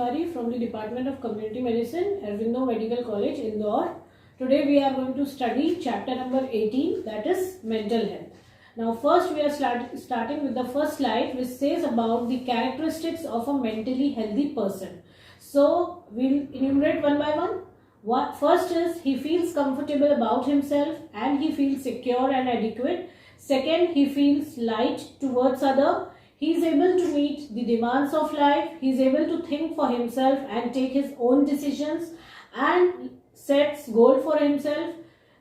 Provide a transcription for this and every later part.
Kumari from the Department of Community Medicine, Arvindo Medical College, Indore. Today we are going to study chapter number 18, that is mental health. Now first we are starting with the first slide, which says about the characteristics of a mentally healthy person. So we'll enumerate one by one. First is he feels comfortable about himself and he feels secure and adequate. Second, he feels light towards other. He is able to meet the demands of life. He is able to think for himself and take his own decisions and sets goal for himself.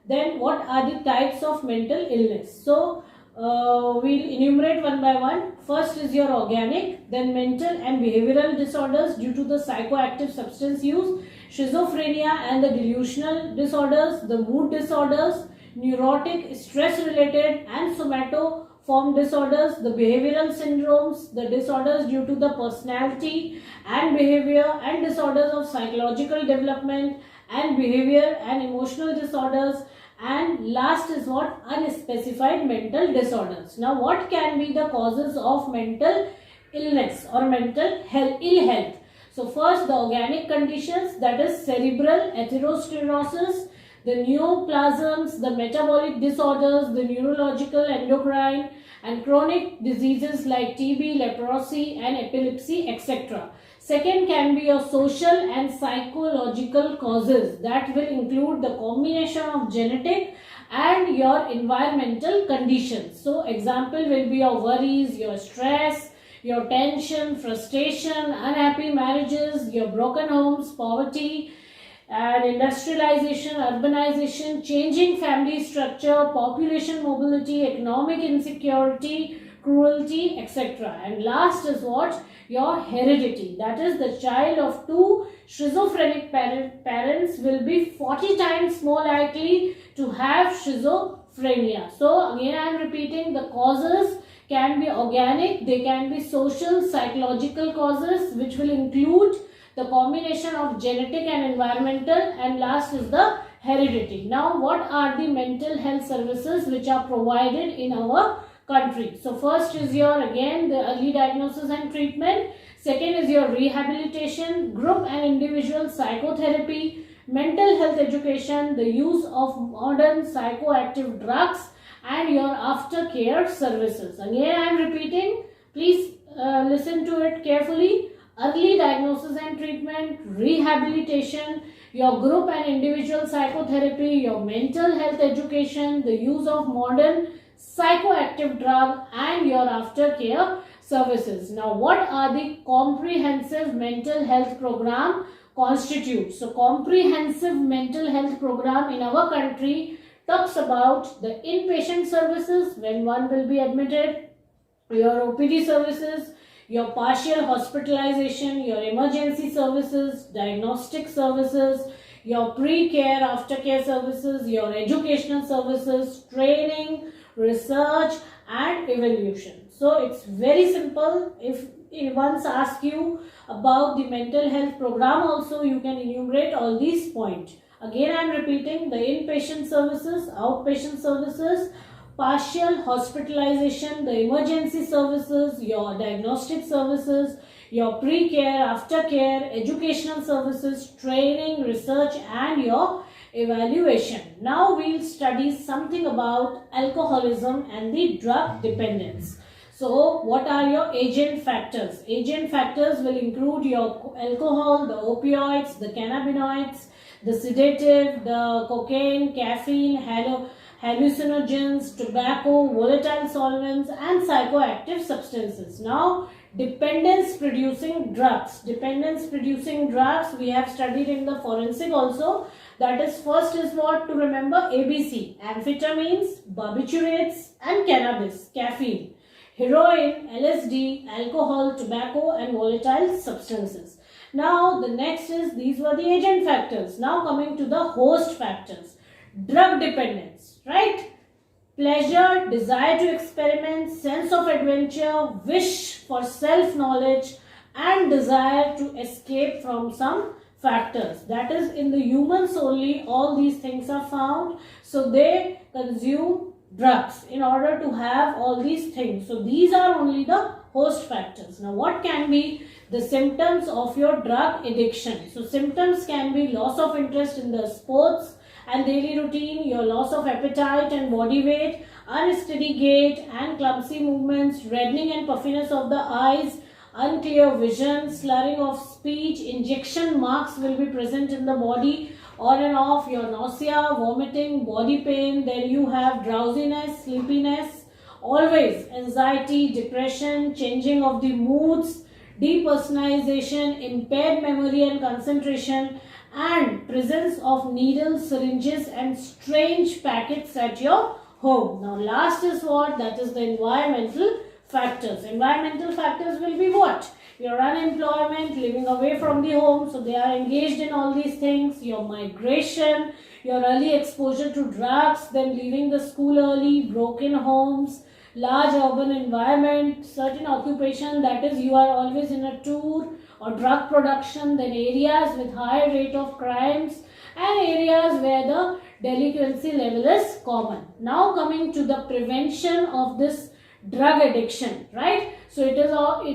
Then what are the types of mental illness? So we'll enumerate one by one. First is your organic, then mental and behavioral disorders due to the psychoactive substance use, schizophrenia and the delusional disorders, the mood disorders, neurotic, stress-related and somatoform disorders, the behavioral syndromes, the disorders due to the personality and behavior and disorders of psychological development and behavior and emotional disorders, and last is what? Unspecified mental disorders. Now what can be the causes of mental illness or mental ill health? So first, the organic conditions, that is cerebral atherosclerosis, the neoplasms, the metabolic disorders, the neurological, endocrine and chronic diseases like TB, leprosy and epilepsy, etc. Second can be your social and psychological causes, that will include the combination of genetic and your environmental conditions. So example will be your worries, your stress, your tension, frustration, unhappy marriages, your broken homes, poverty and industrialization, urbanization, changing family structure, population mobility, economic insecurity, cruelty, etc. And last is what? Your heredity. That is, the child of two schizophrenic parents will be 40 times more likely to have schizophrenia. So again I am repeating, the causes can be organic, they can be social, psychological causes which will include the combination of genetic and environmental, and last is the heredity. Now what are the mental health services which are provided in our country? So first is your, again, the early diagnosis and treatment. Second is your rehabilitation, group and individual psychotherapy, mental health education, the use of modern psychoactive drugs and your aftercare services. Again I am repeating, please listen to it carefully. Early diagnosis and treatment, rehabilitation, your group and individual psychotherapy, your mental health education, the use of modern psychoactive drug and your aftercare services. Now what are the comprehensive mental health program constitute? So comprehensive mental health program in our country talks about the inpatient services when one will be admitted, your OPD services, your partial hospitalization, your emergency services, diagnostic services, your pre-care, aftercare services, your educational services, training, research and evaluation. So it's very simple. If once ask you about the mental health program also, you can enumerate all these points. Again I am repeating, the inpatient services, outpatient services, partial hospitalization, the emergency services, your diagnostic services, your pre-care, aftercare, educational services, training, research and your evaluation. Now we'll study something about alcoholism and the drug dependence. So what are your agent factors? Agent factors will include your alcohol, the opioids, the cannabinoids, the sedative, the cocaine, caffeine, hallucinogens, tobacco, volatile solvents and psychoactive substances. Now dependence producing drugs. Dependence producing drugs we have studied in the forensic also. That is, first is what to remember? ABC, amphetamines, barbiturates and cannabis, caffeine, heroin, LSD, alcohol, tobacco and volatile substances. Now the next is, these were the agent factors. Now coming to the host factors. Drug dependence, right? Pleasure, desire to experiment, sense of adventure, wish for self-knowledge and desire to escape from some factors. That is, in the humans only all these things are found. So they consume drugs in order to have all these things. So these are only the host factors. Now what can be the symptoms of your drug addiction? So symptoms can be loss of interest in the sports and daily routine, your loss of appetite and body weight, unsteady gait and clumsy movements, reddening and puffiness of the eyes, unclear vision, slurring of speech, injection marks will be present in the body on and off, your nausea, vomiting, body pain, then you have drowsiness, sleepiness, always anxiety, depression, changing of the moods, depersonalization, impaired memory and concentration, and presence of needles, syringes and strange packets at your home. Now last is what? That is the environmental factors. Environmental factors will be what? Your unemployment, living away from the home, so they are engaged in all these things, your migration, your early exposure to drugs, then leaving the school early, broken homes, large urban environment, certain occupation, that is you are always in a tour, or drug production, then areas with higher rate of crimes and areas where the delinquency level is common. Now coming to the prevention of this drug addiction, right? So it is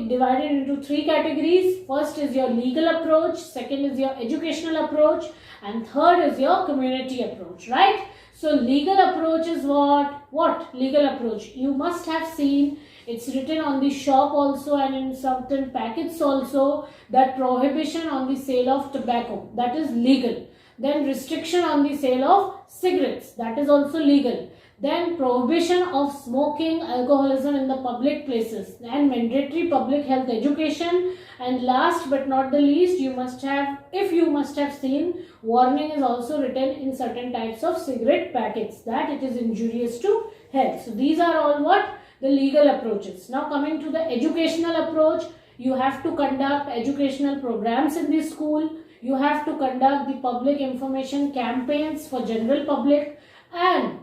divided into three categories. First is your legal approach, second is your educational approach, and third is your community approach, right? So legal approach is what? What legal approach? You must have seen, it's written on the shop also and in certain packets also, that prohibition on the sale of tobacco, that is legal. Then restriction on the sale of cigarettes, that is also legal. Then prohibition of smoking, alcoholism in the public places, and mandatory public health education. And last but not the least, you must have, if you must have seen, warning is also written in certain types of cigarette packets that it is injurious to health. So these are all what? The legal approaches. Now coming to the educational approach, you have to conduct educational programs in the school. You have to conduct the public information campaigns for general public, and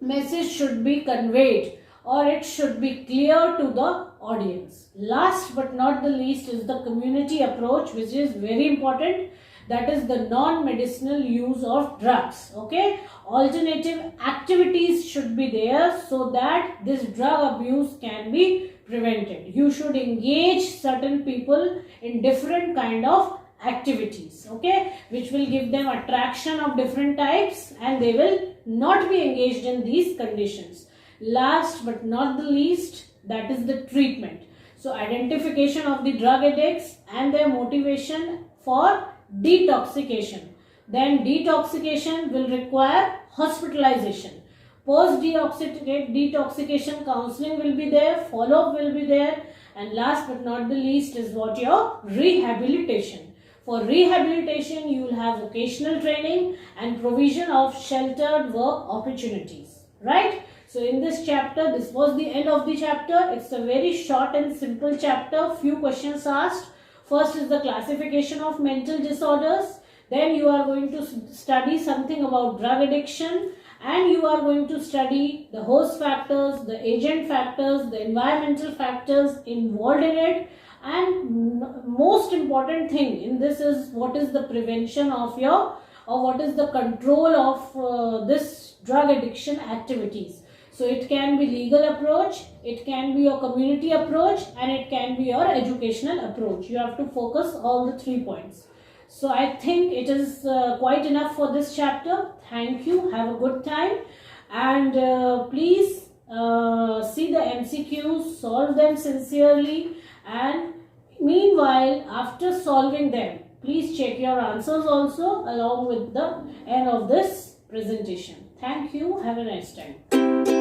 message should be conveyed or it should be clear to the audience. Last but not the least is the community approach, which is very important. That is the non-medicinal use of drugs. Okay, alternative activities should be there so that this drug abuse can be prevented. You should engage certain people in different kind of activities, okay, which will give them attraction of different types and they will not be engaged in these conditions. Last but not the least, that is the treatment. So identification of the drug addicts and their motivation for detoxication. Then detoxication will require hospitalization. Post detoxication counseling will be there, follow-up will be there, and last but not the least is what? Your rehabilitation. For rehabilitation, you will have vocational training and provision of sheltered work opportunities, right? So in this chapter, this was the end of the chapter. It's a very short and simple chapter. Few questions asked. First is the classification of mental disorders. Then you are going to study something about drug addiction, and you are going to study the host factors, the agent factors, the environmental factors involved in it. And most important thing in this is what is the prevention of your, or what is the control of this drug addiction activities. So it can be legal approach, it can be your community approach, and it can be your educational approach. You have to focus all the 3 points. So I think it is quite enough for this chapter. Thank you. Have a good time. And please see the MCQs, solve them sincerely, and meanwhile, after solving them, please check your answers also along with the end of this presentation. Thank you. Have a nice time.